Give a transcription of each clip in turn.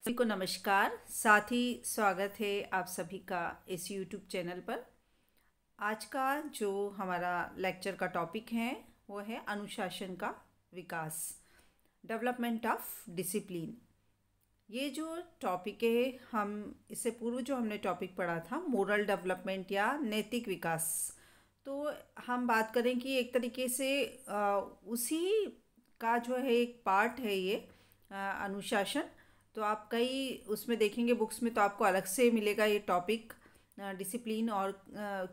सभी को नमस्कार। साथ ही स्वागत है आप सभी का इस YouTube चैनल पर। आज का जो हमारा लेक्चर का टॉपिक है वो है अनुशासन का विकास, डेवलपमेंट ऑफ डिसिप्लिन। ये जो टॉपिक है, हम इससे पूर्व जो हमने टॉपिक पढ़ा था मोरल डेवलपमेंट या नैतिक विकास, तो हम बात करें कि एक तरीके से उसी का जो है एक पार्ट है ये अनुशासन। तो आप कई उसमें देखेंगे बुक्स में, तो आपको अलग से मिलेगा ये टॉपिक डिसिप्लिन। और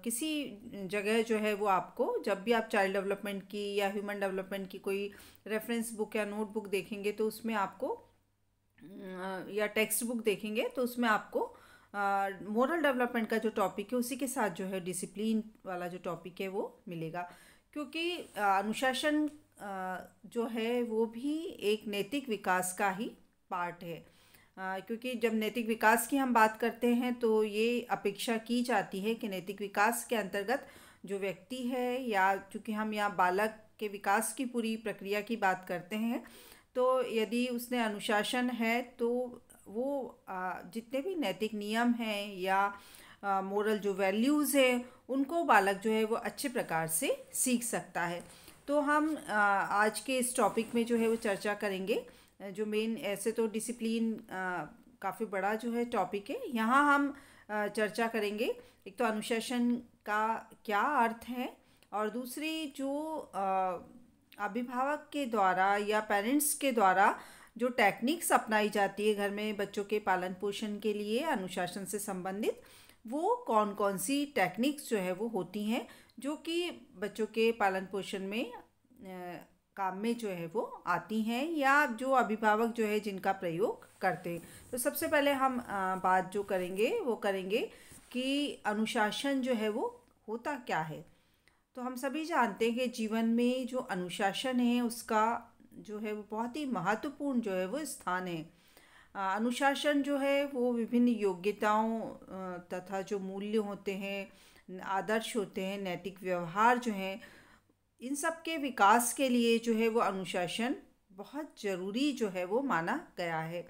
किसी जगह जो है वो आपको, जब भी आप चाइल्ड डेवलपमेंट की या ह्यूमन डेवलपमेंट की कोई रेफरेंस बुक या नोट बुक देखेंगे तो उसमें आपको या टेक्स्ट बुक देखेंगे तो उसमें आपको मोरल डेवलपमेंट का जो टॉपिक है उसी के साथ जो है डिसिप्लिन वाला जो टॉपिक है वो मिलेगा। क्योंकि अनुशासन जो है वो भी एक नैतिक विकास का ही पार्ट है। क्योंकि जब नैतिक विकास की हम बात करते हैं तो ये अपेक्षा की जाती है कि नैतिक विकास के अंतर्गत जो व्यक्ति है, या चूँकि हम यहाँ बालक के विकास की पूरी प्रक्रिया की बात करते हैं, तो यदि उसने अनुशासन है तो वो जितने भी नैतिक नियम हैं या मोरल जो वैल्यूज़ हैं उनको बालक जो है वो अच्छे प्रकार से सीख सकता है। तो हम आज के इस टॉपिक में जो है वो चर्चा करेंगे। जो मेन, ऐसे तो डिसिप्लिन काफ़ी बड़ा जो है टॉपिक है, यहाँ हम चर्चा करेंगे एक तो अनुशासन का क्या अर्थ है, और दूसरी जो अभिभावक के द्वारा या पेरेंट्स के द्वारा जो टेक्निक्स अपनाई जाती है घर में बच्चों के पालन पोषण के लिए अनुशासन से संबंधित, वो कौन कौन सी टेक्निक्स जो है वो होती हैं जो कि बच्चों के पालन पोषण में काम में जो है वो आती हैं, या जो अभिभावक जो है जिनका प्रयोग करते हैं। तो सबसे पहले हम बात जो करेंगे वो करेंगे कि अनुशासन जो है वो होता क्या है। तो हम सभी जानते हैं कि जीवन में जो अनुशासन है उसका जो है वो बहुत ही महत्वपूर्ण जो है वो स्थान है। अनुशासन जो है वो विभिन्न योग्यताओं तथा जो मूल्य होते हैं, आदर्श होते हैं, नैतिक व्यवहार जो हैं, इन सब के विकास के लिए जो है वो अनुशासन बहुत ज़रूरी जो है वो माना गया है।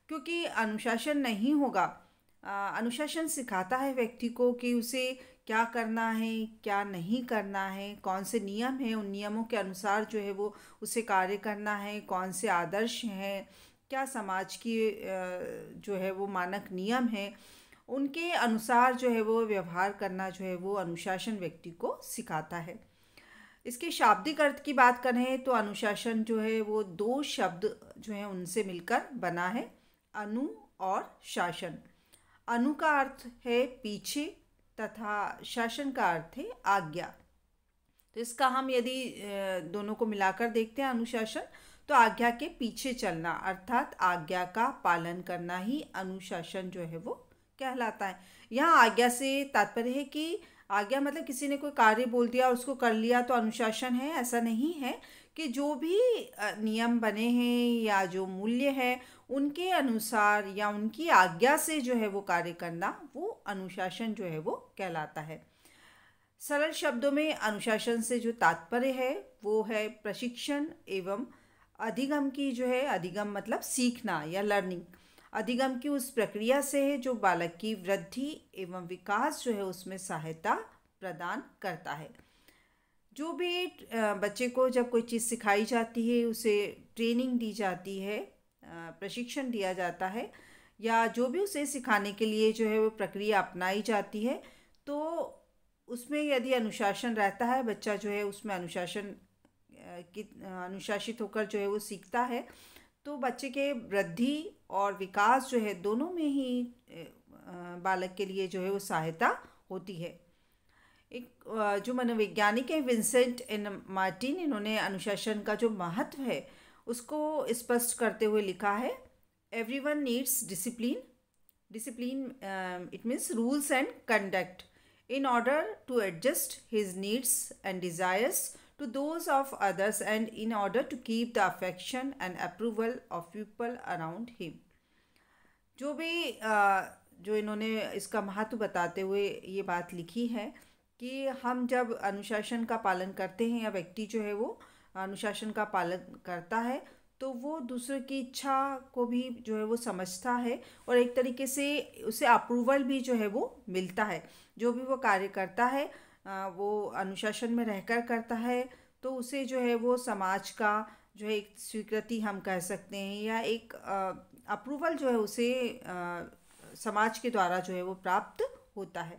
क्योंकि अनुशासन नहीं होगा, अनुशासन सिखाता है व्यक्ति को कि उसे क्या करना है, क्या नहीं करना है, कौन से नियम हैं, उन नियमों के अनुसार जो है वो उसे कार्य करना है, कौन से आदर्श हैं, क्या समाज की जो है वो मानक नियम हैं, उनके अनुसार जो है वो व्यवहार करना जो है वो अनुशासन व्यक्ति को सिखाता है। इसके शाब्दिक अर्थ की बात करें तो अनुशासन जो है वो दो शब्द जो हैं उनसे मिलकर बना है, अनु और शासन। अनु का अर्थ है पीछे तथा शासन का अर्थ है आज्ञा। तो इसका हम यदि दोनों को मिलाकर देखते हैं, अनुशासन तो आज्ञा के पीछे चलना, अर्थात आज्ञा का पालन करना ही अनुशासन जो है वो कहलाता है। यहाँ आज्ञा से तात्पर्य है कि आज्ञा मतलब किसी ने कोई कार्य बोल दिया और उसको कर लिया तो अनुशासन है, ऐसा नहीं है। कि जो भी नियम बने हैं या जो मूल्य है उनके अनुसार या उनकी आज्ञा से जो है वो कार्य करना, वो अनुशासन जो है वो कहलाता है। सरल शब्दों में अनुशासन से जो तात्पर्य है वो है प्रशिक्षण एवं अधिगम की जो है, अधिगम मतलब सीखना या लर्निंग, अधिगम की उस प्रक्रिया से है जो बालक की वृद्धि एवं विकास जो है उसमें सहायता प्रदान करता है। जो भी बच्चे को जब कोई चीज़ सिखाई जाती है, उसे ट्रेनिंग दी जाती है, प्रशिक्षण दिया जाता है, या जो भी उसे सिखाने के लिए जो है वो प्रक्रिया अपनाई जाती है, तो उसमें यदि अनुशासन रहता है, बच्चा जो है उसमें अनुशासित होकर जो है वो सीखता है, तो बच्चे के वृद्धि और विकास जो है दोनों में ही बालक के लिए जो है वो सहायता होती है। एक जो मनोवैज्ञानिक है विंसेंट एन मार्टिन, इन्होंने अनुशासन का जो महत्व है उसको स्पष्ट करते हुए लिखा है, everyone needs discipline. Discipline it means rules and conduct in order to adjust his needs and desires to those of others, and in order to keep the affection and approval of people around him। जो भी जो इन्होंने इसका महत्व बताते हुए ये बात लिखी है कि हम जब अनुशासन का पालन करते हैं या व्यक्ति जो है वो अनुशासन का पालन करता है, तो वो दूसरे की इच्छा को भी जो है वो समझता है और एक तरीके से उसे अप्रूवल भी जो है वो मिलता है। जो भी वो कार्य करता है वो अनुशासन में रहकर करता है, तो उसे जो है वो समाज का जो है एक स्वीकृति हम कह सकते हैं, या एक अप्रूवल जो है उसे समाज के द्वारा जो है वो प्राप्त होता है।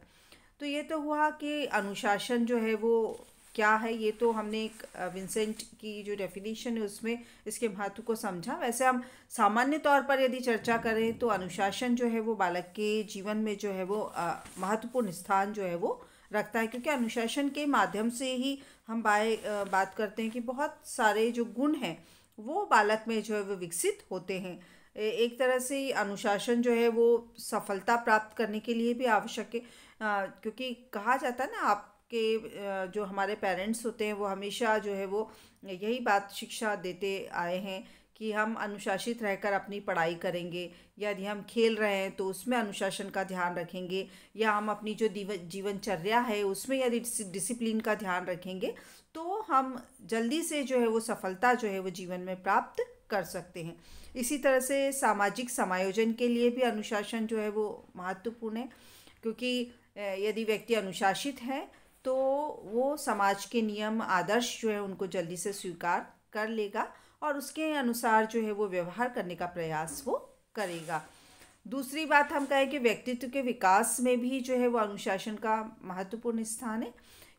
तो ये तो हुआ कि अनुशासन जो है वो क्या है, ये तो हमने एक विंसेंट की जो डेफिनेशन है उसमें इसके महत्व को समझा। वैसे हम सामान्य तौर पर यदि चर्चा करें तो अनुशासन जो है वो बालक के जीवन में जो है वो महत्वपूर्ण स्थान जो है वो रखता है, क्योंकि अनुशासन के माध्यम से ही हम बात करते हैं कि बहुत सारे जो गुण हैं वो बालक में जो है वो विकसित होते हैं। एक तरह से अनुशासन जो है वो सफलता प्राप्त करने के लिए भी आवश्यक है, क्योंकि कहा जाता है ना, आपके जो हमारे पेरेंट्स होते हैं वो हमेशा जो है वो यही बात शिक्षा देते आए हैं कि हम अनुशासित रहकर अपनी पढ़ाई करेंगे, यदि हम खेल रहे हैं तो उसमें अनुशासन का ध्यान रखेंगे, या हम अपनी जो जीवनचर्या है उसमें यदि डिसिप्लिन का ध्यान रखेंगे तो हम जल्दी से जो है वो सफलता जो है वो जीवन में प्राप्त कर सकते हैं। इसी तरह से सामाजिक समायोजन के लिए भी अनुशासन जो है वो महत्वपूर्ण है, क्योंकि यदि व्यक्ति अनुशासित है तो वो समाज के नियम आदर्श जो है उनको जल्दी से स्वीकार कर लेगा और उसके अनुसार जो है वो व्यवहार करने का प्रयास वो करेगा। दूसरी बात हम कहें कि व्यक्तित्व के विकास में भी जो है वो अनुशासन का महत्वपूर्ण स्थान है,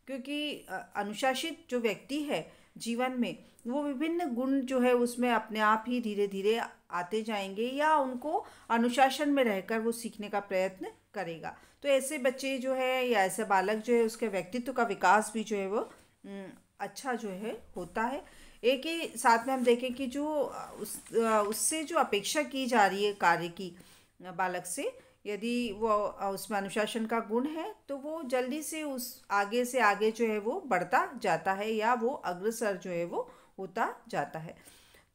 क्योंकि अनुशासित जो व्यक्ति है जीवन में वो विभिन्न गुण जो है उसमें अपने आप ही धीरे धीरे आते जाएंगे, या उनको अनुशासन में रहकर वो सीखने का प्रयत्न करेगा। तो ऐसे बच्चे जो है या ऐसे बालक जो है उसके व्यक्तित्व का विकास भी जो है वो अच्छा जो है होता है। एक ही साथ में हम देखें कि जो उससे जो अपेक्षा की जा रही है कार्य की बालक से, यदि वो उसमें अनुशासन का गुण है तो वो जल्दी से आगे जो है वो बढ़ता जाता है, या वो अग्रसर जो है वो होता जाता है।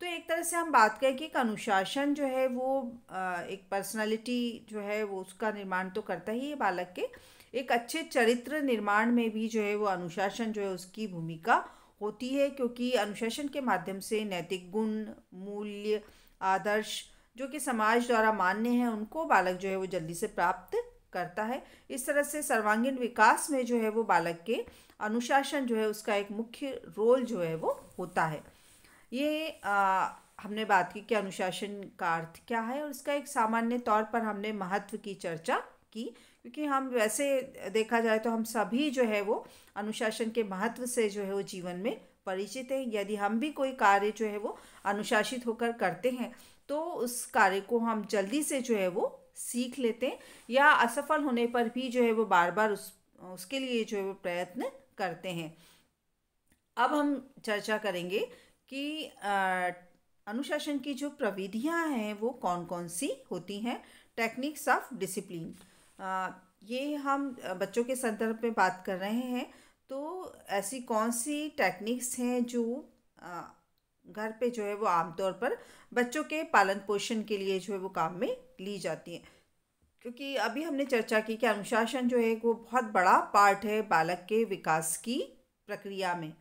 तो एक तरह से हम बात करें कि एक अनुशासन जो है वो एक पर्सनालिटी जो है वो उसका निर्माण तो करता ही है बालक के। एक अच्छे चरित्र निर्माण में भी जो है वो अनुशासन जो है उसकी भूमिका होती है, क्योंकि अनुशासन के माध्यम से नैतिक गुण, मूल्य, आदर्श जो कि समाज द्वारा मान्य हैं उनको बालक जो है वो जल्दी से प्राप्त करता है। इस तरह से सर्वांगीण विकास में जो है वो बालक के अनुशासन जो है उसका एक मुख्य रोल जो है वो होता है। ये हमने बात की कि अनुशासन का अर्थ क्या है और इसका एक सामान्य तौर पर हमने महत्व की चर्चा की, क्योंकि हम वैसे देखा जाए तो हम सभी जो है वो अनुशासन के महत्व से जो है वो जीवन में परिचित हैं। यदि हम भी कोई कार्य जो है वो अनुशासित होकर करते हैं तो उस कार्य को हम जल्दी से जो है वो सीख लेते हैं, या असफल होने पर भी जो है वो बार बार उसके लिए जो है वो प्रयत्न करते हैं। अब हम चर्चा करेंगे कि अनुशासन की जो प्रविधियां हैं वो कौन कौन सी होती हैं। टेक्निक्स ऑफ डिसिप्लिन, ये हम बच्चों के संदर्भ में बात कर रहे हैं। तो ऐसी कौन सी टेक्निक्स हैं जो घर पे जो है वो आमतौर पर बच्चों के पालन पोषण के लिए जो है वो काम में ली जाती हैं, क्योंकि अभी हमने चर्चा की कि अनुशासन जो है वो बहुत बड़ा पार्ट है बालक के विकास की प्रक्रिया में।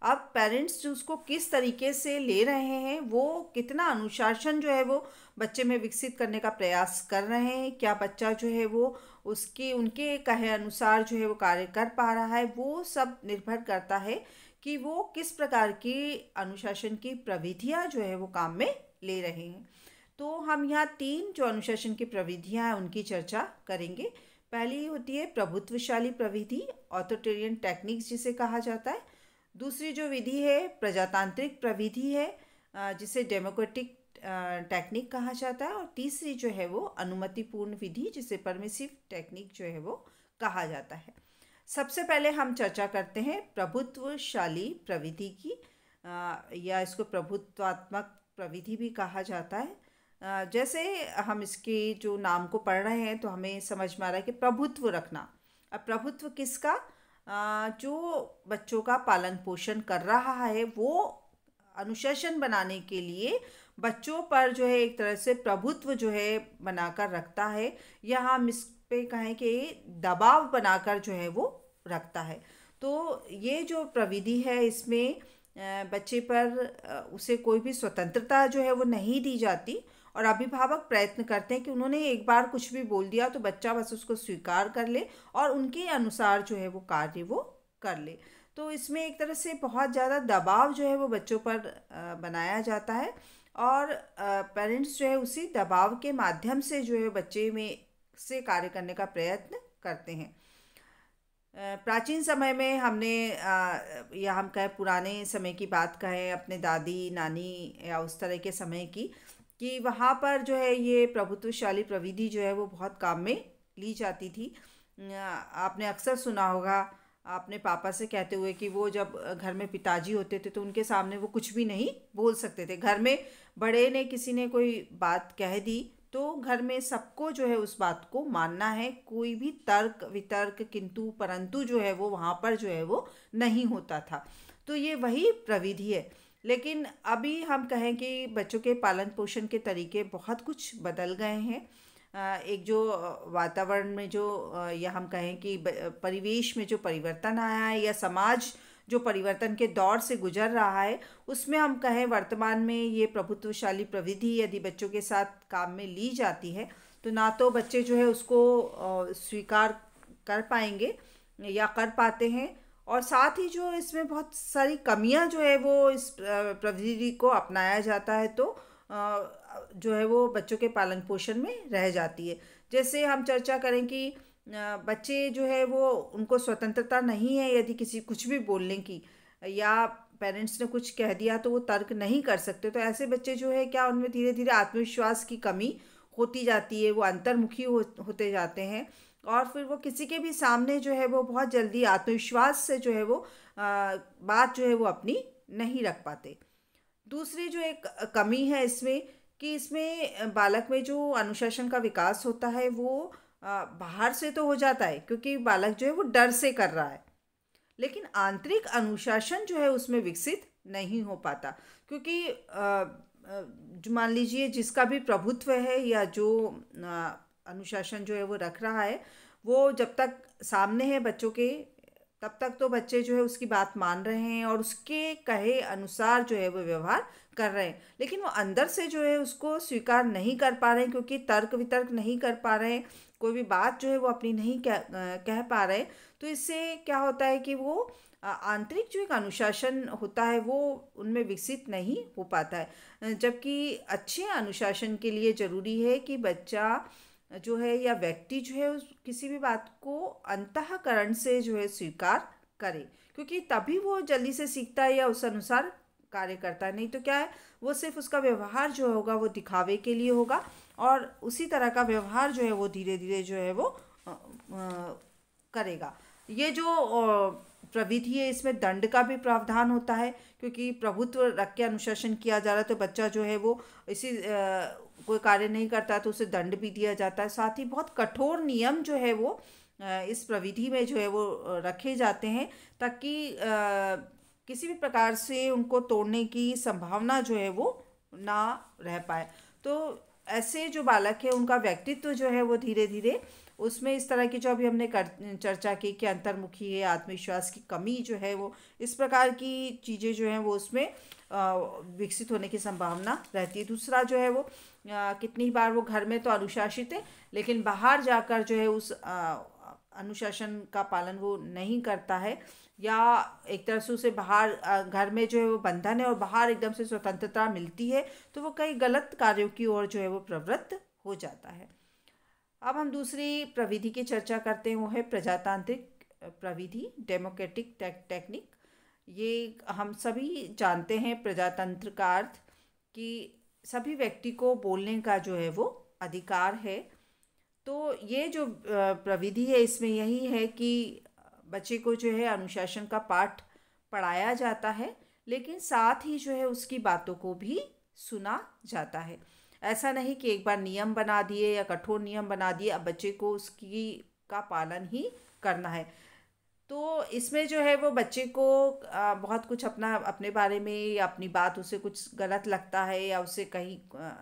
अब पेरेंट्स जो उसको किस तरीके से ले रहे हैं, वो कितना अनुशासन जो है वो बच्चे में विकसित करने का प्रयास कर रहे हैं, क्या बच्चा जो है वो उनके कहे अनुसार जो है वो कार्य कर पा रहा है, वो सब निर्भर करता है कि वो किस प्रकार की अनुशासन की प्रविधियां जो है वो काम में ले रहे हैं। तो हम यहाँ 3 जो अनुशासन की प्रविधियां हैं उनकी चर्चा करेंगे। पहली होती है प्रभुत्वशाली प्रविधि, ऑथोरिटेरियन टेक्निक्स जिसे कहा जाता है। दूसरी जो विधि है प्रजातांत्रिक प्रविधि है, जिसे डेमोक्रेटिक टेक्निक कहा जाता है। और तीसरी जो है वो अनुमतिपूर्ण विधि, जिसे परमिसिव टेक्निक जो है वो कहा जाता है। सबसे पहले हम चर्चा करते हैं प्रभुत्वशाली प्रविधि की, या इसको प्रभुत्वात्मक प्रविधि भी कहा जाता है। जैसे हम इसके जो नाम को पढ़ रहे हैं तो हमें समझ में आ रहा है कि प्रभुत्व रखना। अब प्रभुत्व किसका? जो बच्चों का पालन पोषण कर रहा है वो अनुशासन बनाने के लिए बच्चों पर जो है एक तरह से प्रभुत्व जो है बनाकर रखता है, या हम इस पे कहें कि दबाव बनाकर जो है वो रखता है। तो ये जो प्रविधि है इसमें बच्चे पर उसे कोई भी स्वतंत्रता जो है वो नहीं दी जाती और अभिभावक प्रयत्न करते हैं कि उन्होंने एक बार कुछ भी बोल दिया तो बच्चा बस उसको स्वीकार कर ले और उनके अनुसार जो है वो कार्य वो कर ले। तो इसमें एक तरह से बहुत ज़्यादा दबाव जो है वो बच्चों पर बनाया जाता है और पेरेंट्स जो है उसी दबाव के माध्यम से जो है बच्चे में से कार्य करने का प्रयत्न करते हैं। प्राचीन समय में हमने या हम कहें पुराने समय की बात कहें अपने दादी नानी या उस तरह के समय की, कि वहाँ पर जो है ये प्रभुत्वशाली प्रविधि जो है वो बहुत काम में ली जाती थी। आपने अक्सर सुना होगा अपने पापा से कहते हुए कि वो जब घर में पिताजी होते थे तो उनके सामने वो कुछ भी नहीं बोल सकते थे। घर में बड़े ने किसी ने कोई बात कह दी तो घर में सबको जो है उस बात को मानना है, कोई भी तर्क वितर्क किंतु परंतु जो है वो वहाँ पर जो है वो नहीं होता था। तो ये वही प्रविधि है। लेकिन अभी हम कहें कि बच्चों के पालन पोषण के तरीके बहुत कुछ बदल गए हैं। एक जो वातावरण में जो या हम कहें कि परिवेश में जो परिवर्तन आया है या समाज जो परिवर्तन के दौर से गुजर रहा है, उसमें हम कहें वर्तमान में ये प्रभुत्वशाली प्रविधि यदि बच्चों के साथ काम में ली जाती है तो ना तो बच्चे जो है उसको स्वीकार कर पाएंगे या कर पाते हैं, और साथ ही जो इसमें बहुत सारी कमियां जो है वो इस प्रविधि को अपनाया जाता है तो जो है वो बच्चों के पालन पोषण में रह जाती है। जैसे हम चर्चा करें कि बच्चे जो है वो उनको स्वतंत्रता नहीं है यदि किसी कुछ भी बोलने की, या पेरेंट्स ने कुछ कह दिया तो वो तर्क नहीं कर सकते, तो ऐसे बच्चे जो है क्या उनमें धीरे धीरे आत्मविश्वास की कमी होती जाती है, वो अंतर्मुखी होते जाते हैं और फिर वो किसी के भी सामने जो है वो बहुत जल्दी आत्मविश्वास से जो है वो बात जो है वो अपनी नहीं रख पाते। दूसरी जो एक कमी है इसमें कि इसमें बालक में जो अनुशासन का विकास होता है वो बाहर से तो हो जाता है क्योंकि बालक जो है वो डर से कर रहा है, लेकिन आंतरिक अनुशासन जो है उसमें विकसित नहीं हो पाता क्योंकि जो मान लीजिए जिसका भी प्रभुत्व है या जो अनुशासन जो है वो रख रहा है, वो जब तक सामने है बच्चों के तब तक तो बच्चे जो है उसकी बात मान रहे हैं और उसके कहे अनुसार जो है वो व्यवहार कर रहे हैं, लेकिन वो अंदर से जो है उसको स्वीकार नहीं कर पा रहे हैं क्योंकि तर्क वितर्क नहीं कर पा रहे हैं, कोई भी बात जो है वो अपनी नहीं कह पा रहे। तो इससे क्या होता है कि वो आंतरिक जो एक अनुशासन होता है वो उनमें विकसित नहीं हो पाता है, जबकि अच्छे अनुशासन के लिए ज़रूरी है कि बच्चा जो है या व्यक्ति जो है किसी भी बात को अंतःकरण से जो है स्वीकार करे, क्योंकि तभी वो जल्दी से सीखता है या उस अनुसार कार्य करता है। नहीं तो क्या है, वो सिर्फ उसका व्यवहार जो होगा वो दिखावे के लिए होगा और उसी तरह का व्यवहार जो है वो धीरे धीरे जो है वो करेगा। ये जो प्रविधि है इसमें दंड का भी प्रावधान होता है क्योंकि प्रभुत्व रख के अनुशासन किया जा रहा है तो बच्चा जो है वो इसी कोई कार्य नहीं करता तो उसे दंड भी दिया जाता है। साथ ही बहुत कठोर नियम जो है वो इस प्रविधि में जो है वो रखे जाते हैं ताकि किसी भी प्रकार से उनको तोड़ने की संभावना जो है वो ना रह पाए। तो ऐसे जो बालक है उनका व्यक्तित्व जो है वो धीरे धीरे उसमें इस तरह की जो अभी हमने चर्चा की कि अंतर्मुखी है, आत्मविश्वास की कमी जो है वो इस प्रकार की चीज़ें जो हैं वो उसमें विकसित होने की संभावना रहती है। दूसरा जो है वो कितनी बार वो घर में तो अनुशासित है लेकिन बाहर जाकर जो है उस अनुशासन का पालन वो नहीं करता है, या एक तरह से उसे बाहर घर में जो है वो बंधन है और बाहर एकदम से स्वतंत्रता मिलती है तो वो कई गलत कार्यों की ओर जो है वो प्रवृत्त हो जाता है। अब हम दूसरी प्रविधि की चर्चा करते हैं, वो है प्रजातांत्रिक प्रविधि, डेमोक्रेटिक टेक्निक। ये हम सभी जानते हैं प्रजातंत्र का अर्थ कि सभी व्यक्ति को बोलने का जो है वो अधिकार है। तो ये जो प्रविधि है इसमें यही है कि बच्चे को जो है अनुशासन का पाठ पढ़ाया जाता है लेकिन साथ ही जो है उसकी बातों को भी सुना जाता है। ऐसा नहीं कि एक बार नियम बना दिए या कठोर नियम बना दिए अब बच्चे को उसकी का पालन ही करना है। तो इसमें जो है वो बच्चे को बहुत कुछ अपना अपने बारे में या अपनी बात उसे कुछ गलत लगता है या उसे कहीं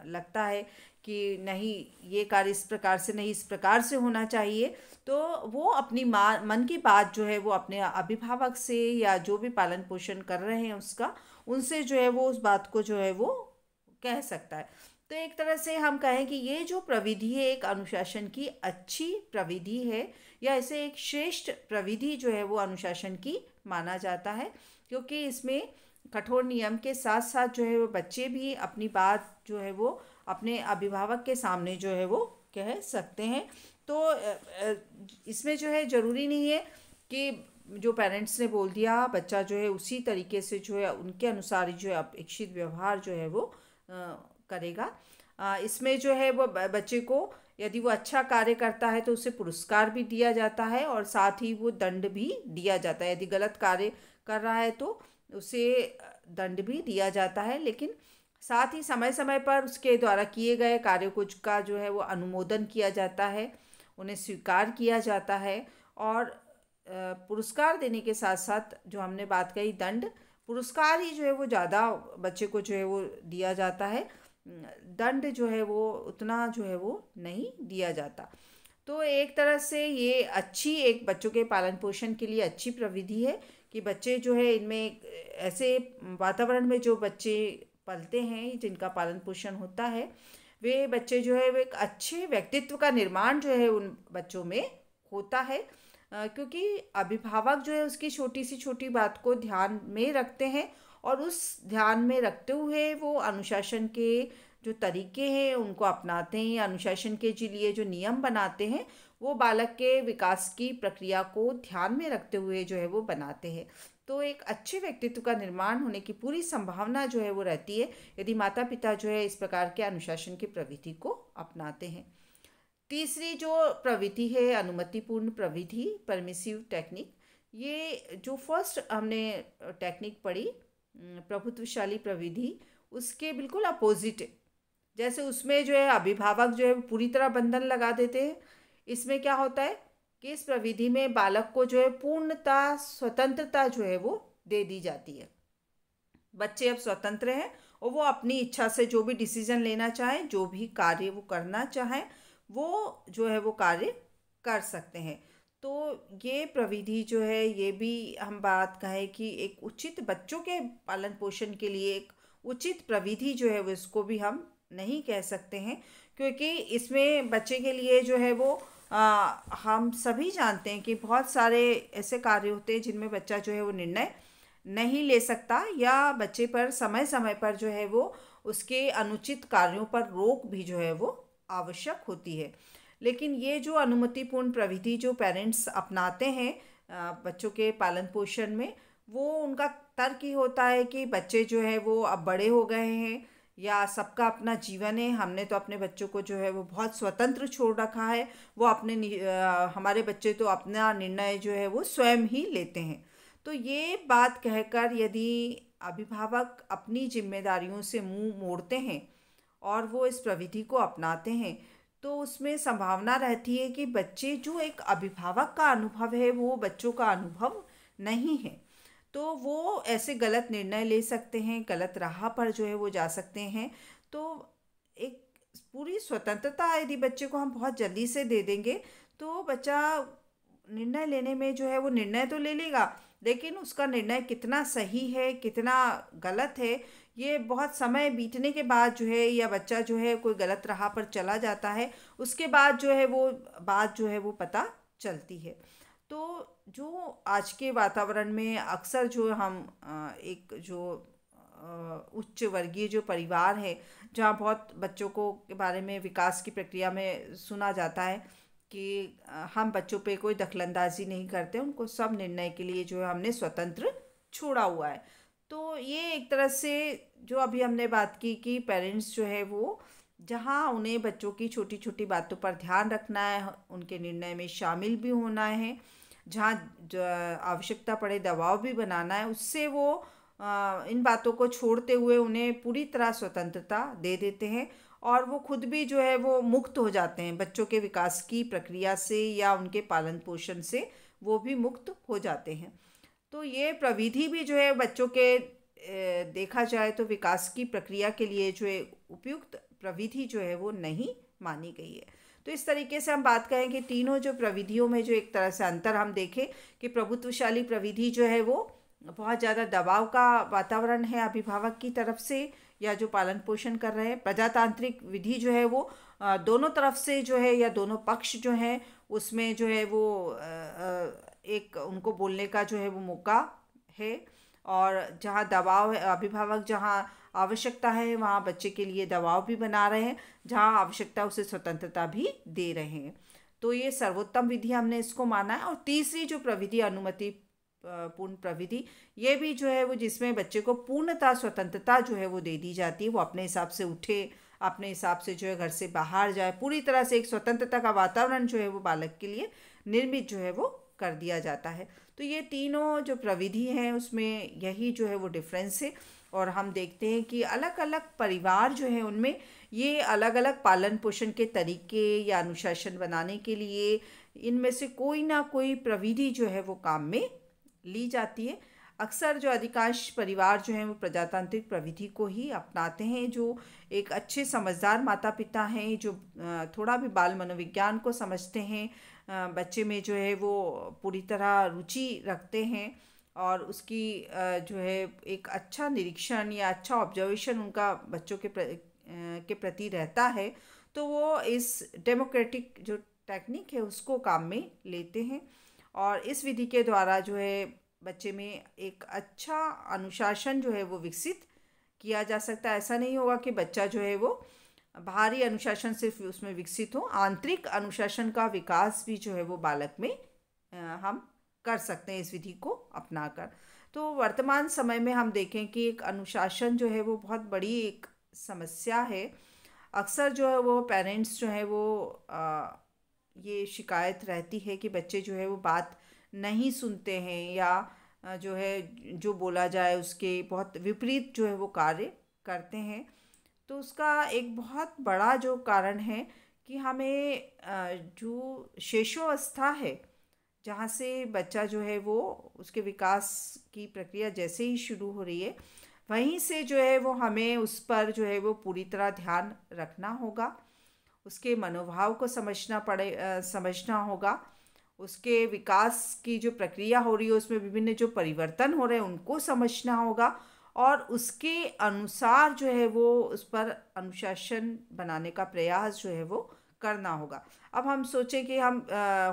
लगता है कि नहीं ये कार्य इस प्रकार से नहीं इस प्रकार से होना चाहिए, तो वो अपनी मन की बात जो है वो अपने अभिभावक से या जो भी पालन पोषण कर रहे हैं उसका, उनसे जो है वो उस बात को जो है वो कह सकता है। तो एक तरह से हम कहें कि ये जो प्रविधि है एक अनुशासन की अच्छी प्रविधि है, या इसे एक श्रेष्ठ प्रविधि जो है वो अनुशासन की माना जाता है, क्योंकि इसमें कठोर नियम के साथ साथ जो है वो बच्चे भी अपनी बात जो है वो अपने अभिभावक के सामने जो है वो कह सकते हैं। तो इसमें जो है ज़रूरी नहीं है कि जो पेरेंट्स ने बोल दिया बच्चा जो है उसी तरीके से जो है उनके अनुसार ही जो है अपेक्षित व्यवहार जो है वो करेगा। इसमें जो है वो बच्चे को यदि वो अच्छा कार्य करता है तो उसे पुरस्कार भी दिया जाता है और साथ ही वो दंड भी दिया जाता है। यदि गलत कार्य कर रहा है तो उसे दंड भी दिया जाता है, लेकिन साथ ही समय समय पर उसके द्वारा किए गए कार्यों को का जो है वो अनुमोदन किया जाता है, उन्हें स्वीकार किया जाता है। और पुरस्कार देने के साथ साथ जो हमने बात कही दंड, पुरस्कार ही जो है वो ज़्यादा बच्चे को जो है वो दिया जाता है, दंड जो है वो उतना जो है वो नहीं दिया जाता। तो एक तरह से ये अच्छी एक बच्चों के पालन पोषण के लिए अच्छी प्रविधि है कि बच्चे जो है इनमें ऐसे वातावरण में जो बच्चे पलते हैं जिनका पालन पोषण होता है, वे बच्चे जो है वो एक अच्छे व्यक्तित्व का निर्माण जो है उन बच्चों में होता है, क्योंकि अभिभावक जो है उसकी छोटी सी छोटी बात को ध्यान में रखते हैं और उस ध्यान में रखते हुए वो अनुशासन के जो तरीके हैं उनको अपनाते हैं, अनुशासन के लिए जो नियम बनाते हैं वो बालक के विकास की प्रक्रिया को ध्यान में रखते हुए जो है वो बनाते हैं। तो एक अच्छे व्यक्तित्व का निर्माण होने की पूरी संभावना जो है वो रहती है यदि माता पिता जो है इस प्रकार के अनुशासन की प्रवृत्ति को अपनाते हैं। तीसरी जो प्रविधि है अनुमतिपूर्ण प्रविधि, परमिसिव टेक्निक, ये जो फर्स्ट हमने टेक्निक पढ़ी प्रभुत्वशाली प्रविधि, उसके बिल्कुल अपोजिट है। जैसे उसमें जो है अभिभावक जो है पूरी तरह बंधन लगा देते हैं, इसमें क्या होता है कि इस प्रविधि में बालक को जो है पूर्णता स्वतंत्रता जो है वो दे दी जाती है। बच्चे अब स्वतंत्र हैं और वो अपनी इच्छा से जो भी डिसीजन लेना चाहें, जो भी कार्य वो करना चाहें, वो जो है वो कार्य कर सकते हैं। तो ये प्रविधि जो है ये भी हम बात कहें कि एक उचित बच्चों के पालन पोषण के लिए एक उचित प्रविधि जो है वो इसको भी हम नहीं कह सकते हैं, क्योंकि इसमें बच्चे के लिए जो है वो हम सभी जानते हैं कि बहुत सारे ऐसे कार्य होते हैं जिनमें बच्चा जो है वो निर्णय नहीं ले सकता, या बच्चे पर समय समय पर जो है वो उसके अनुचित कार्यों पर रोक भी जो है वो आवश्यक होती है। लेकिन ये जो अनुमतिपूर्ण प्रविधि जो पेरेंट्स अपनाते हैं बच्चों के पालन पोषण में, वो उनका तर्क ही होता है कि बच्चे जो है वो अब बड़े हो गए हैं या सबका अपना जीवन है, हमने तो अपने बच्चों को जो है वो बहुत स्वतंत्र छोड़ रखा है, वो हमारे बच्चे तो अपना निर्णय जो है वो स्वयं ही लेते हैं। तो ये बात कहकर यदि अभिभावक अपनी जिम्मेदारियों से मुंह मोड़ते हैं और वो इस प्रविधि को अपनाते हैं, तो उसमें संभावना रहती है कि बच्चे जो एक अभिभावक का अनुभव है वो बच्चों का अनुभव नहीं है, तो वो ऐसे गलत निर्णय ले सकते हैं, गलत राह पर जो है वो जा सकते हैं। तो एक पूरी स्वतंत्रता यदि बच्चे को हम बहुत जल्दी से दे देंगे तो बच्चा निर्णय लेने में जो है वो निर्णय तो ले लेगा, लेकिन उसका निर्णय कितना सही है कितना गलत है ये बहुत समय बीतने के बाद जो है, या बच्चा जो है कोई गलत राह पर चला जाता है उसके बाद जो है वो बात जो है वो पता चलती है। तो जो आज के वातावरण में अक्सर जो हम एक जो उच्च वर्गीय जो परिवार है जहाँ बहुत बच्चों को के बारे में विकास की प्रक्रिया में सुना जाता है कि हम बच्चों पे कोई दखलंदाजी नहीं करते, उनको सब निर्णय के लिए जो है हमने स्वतंत्र छोड़ा हुआ है। तो ये एक तरह से जो अभी हमने बात की कि पेरेंट्स जो है वो जहाँ उन्हें बच्चों की छोटी छोटी बातों पर ध्यान रखना है, उनके निर्णय में शामिल भी होना है, जहाँ आवश्यकता पड़े दबाव भी बनाना है, उससे वो इन बातों को छोड़ते हुए उन्हें पूरी तरह स्वतंत्रता दे देते हैं और वो खुद भी जो है वो मुक्त हो जाते हैं बच्चों के विकास की प्रक्रिया से या उनके पालन पोषण से वो भी मुक्त हो जाते हैं। तो ये प्रविधि भी जो है बच्चों के देखा जाए तो विकास की प्रक्रिया के लिए जो है उपयुक्त प्रविधि जो है वो नहीं मानी गई है। तो इस तरीके से हम बात करें कि तीनों जो प्रविधियों में जो एक तरह से अंतर हम देखें कि प्रभुत्वशाली प्रविधि जो है वो बहुत ज़्यादा दबाव का वातावरण है अभिभावक की तरफ से या जो पालन पोषण कर रहे हैं। प्रजातांत्रिक विधि जो है वो दोनों तरफ से जो है या दोनों पक्ष जो हैं उसमें जो है वो एक उनको बोलने का जो है वो मौका है। और जहाँ दबाव है, अभिभावक जहाँ आवश्यकता है वहाँ बच्चे के लिए दबाव भी बना रहे हैं, जहाँ आवश्यकता उसे स्वतंत्रता भी दे रहे हैं। तो ये सर्वोत्तम विधि हमने इसको माना है। और तीसरी जो प्रविधि अनुमति पूर्ण प्रविधि, ये भी जो है वो जिसमें बच्चे को पूर्णतः स्वतंत्रता जो है वो दे दी जाती है। वो अपने हिसाब से उठे, अपने हिसाब से जो है घर से बाहर जाए, पूरी तरह से एक स्वतंत्रता का वातावरण जो है वो बालक के लिए निर्मित जो है वो कर दिया जाता है। तो ये तीनों जो प्रविधि हैं उसमें यही जो है वो डिफरेंस है। और हम देखते हैं कि अलग अलग परिवार जो है उनमें ये अलग अलग पालन पोषण के तरीके या अनुशासन बनाने के लिए इनमें से कोई ना कोई प्रविधि जो है वो काम में ली जाती है। अक्सर जो अधिकांश परिवार जो हैं वो प्रजातांत्रिक प्रविधि को ही अपनाते हैं। जो एक अच्छे समझदार माता पिता हैं, जो थोड़ा भी बाल मनोविज्ञान को समझते हैं, बच्चे में जो है वो पूरी तरह रुचि रखते हैं और उसकी जो है एक अच्छा निरीक्षण या अच्छा ऑब्जर्वेशन उनका बच्चों के प्रति रहता है, तो वो इस डेमोक्रेटिक जो टेक्निक है उसको काम में लेते हैं। और इस विधि के द्वारा जो है बच्चे में एक अच्छा अनुशासन जो है वो विकसित किया जा सकता है। ऐसा नहीं होगा कि बच्चा जो है वो बाहरी अनुशासन सिर्फ उसमें विकसित हो, आंतरिक अनुशासन का विकास भी जो है वो बालक में हम कर सकते हैं इस विधि को अपनाकर। तो वर्तमान समय में हम देखें कि एक अनुशासन जो है वो बहुत बड़ी एक समस्या है। अक्सर जो है वो पेरेंट्स जो है वो ये शिकायत रहती है कि बच्चे जो है वो बात नहीं सुनते हैं या जो है जो बोला जाए उसके बहुत विपरीत जो है वो कार्य करते हैं। तो उसका एक बहुत बड़ा जो कारण है कि हमें जो शिशुअवस्था है, जहाँ से बच्चा जो है वो उसके विकास की प्रक्रिया जैसे ही शुरू हो रही है, वहीं से जो है वो हमें उस पर जो है वो पूरी तरह ध्यान रखना होगा। उसके मनोभाव को समझना होगा। उसके विकास की जो प्रक्रिया हो रही है उसमें विभिन्न जो परिवर्तन हो रहे हैं उनको समझना होगा और उसके अनुसार जो है वो उस पर अनुशासन बनाने का प्रयास जो है वो करना होगा। अब हम सोचें कि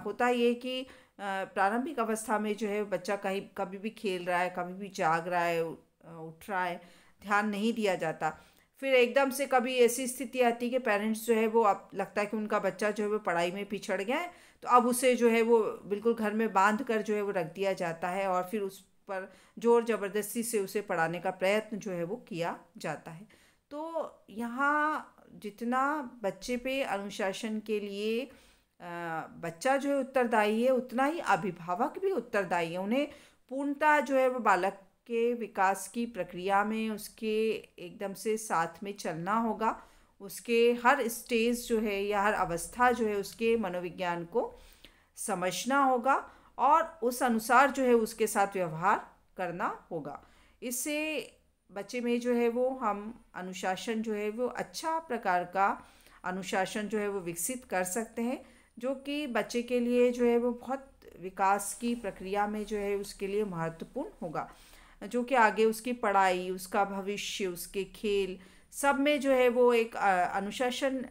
होता ये कि प्रारंभिक अवस्था में जो है बच्चा कभी भी खेल रहा है, कभी भी जाग रहा है, उठ रहा है, ध्यान नहीं दिया जाता। फिर एकदम से कभी ऐसी स्थिति आती है कि पेरेंट्स जो है वो अब लगता है कि उनका बच्चा जो है वो पढ़ाई में पिछड़ गया है, तो अब उसे जो है वो बिल्कुल घर में बांध कर जो है वो रख दिया जाता है और फिर उस पर जोर ज़बरदस्ती से उसे पढ़ाने का प्रयत्न जो है वो किया जाता है। तो यहाँ जितना बच्चे पे अनुशासन के लिए बच्चा जो है उत्तरदायी है, उतना ही अभिभावक भी उत्तरदायी है। उन्हें पूर्णतः जो है वो बालक के विकास की प्रक्रिया में उसके एकदम से साथ में चलना होगा। उसके हर स्टेज जो है या हर अवस्था जो है उसके मनोविज्ञान को समझना होगा और उस अनुसार जो है उसके साथ व्यवहार करना होगा। इससे बच्चे में जो है वो हम अनुशासन जो है वो अच्छा प्रकार का अनुशासन जो है वो विकसित कर सकते हैं, जो कि बच्चे के लिए जो है वो बहुत विकास की प्रक्रिया में जो है उसके लिए महत्वपूर्ण होगा, जो कि आगे उसकी पढ़ाई, उसका भविष्य, उसके खेल सब में जो है वो एक अनुशासन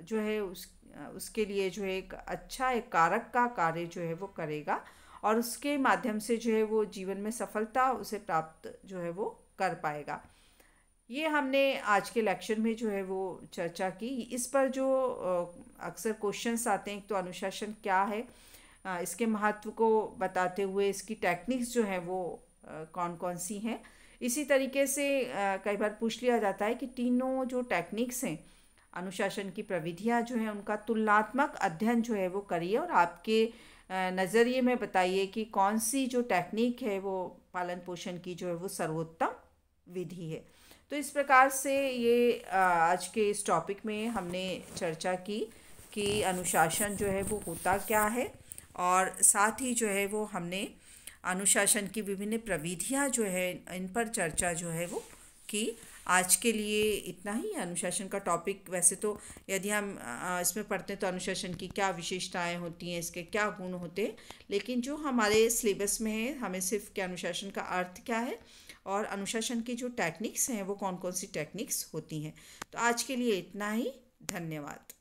जो है उसके लिए जो है एक अच्छा एक कारक का कार्य जो है वो करेगा और उसके माध्यम से जो है वो जीवन में सफलता उसे प्राप्त जो है वो कर पाएगा। ये हमने आज के लेक्चर में जो है वो चर्चा की। इस पर जो अक्सर क्वेश्चंस आते हैं, तो अनुशासन क्या है, इसके महत्व को बताते हुए इसकी टेक्निक्स जो है वो कौन कौन सी हैं। इसी तरीके से कई बार पूछ लिया जाता है कि तीनों जो टेक्निक्स हैं अनुशासन की प्रविधियां जो हैं उनका तुलनात्मक अध्ययन जो है वो करिए और आपके नज़रिए में बताइए कि कौन सी जो टेक्निक है वो पालन पोषण की जो है वो सर्वोत्तम विधि है। तो इस प्रकार से ये आज के इस टॉपिक में हमने चर्चा की कि अनुशासन जो है वो होता क्या है और साथ ही जो है वो हमने अनुशासन की विभिन्न प्रविधियां जो है इन पर चर्चा जो है वो की। आज के लिए इतना ही। अनुशासन का टॉपिक वैसे तो यदि हम इसमें पढ़ते हैं तो अनुशासन की क्या विशेषताएं होती हैं, इसके क्या गुण होते हैं, लेकिन जो हमारे सिलेबस में है हमें सिर्फ कि अनुशासन का अर्थ क्या है और अनुशासन की जो टेक्निक्स हैं वो कौन कौन सी टेक्निक्स होती हैं। तो आज के लिए इतना ही। धन्यवाद।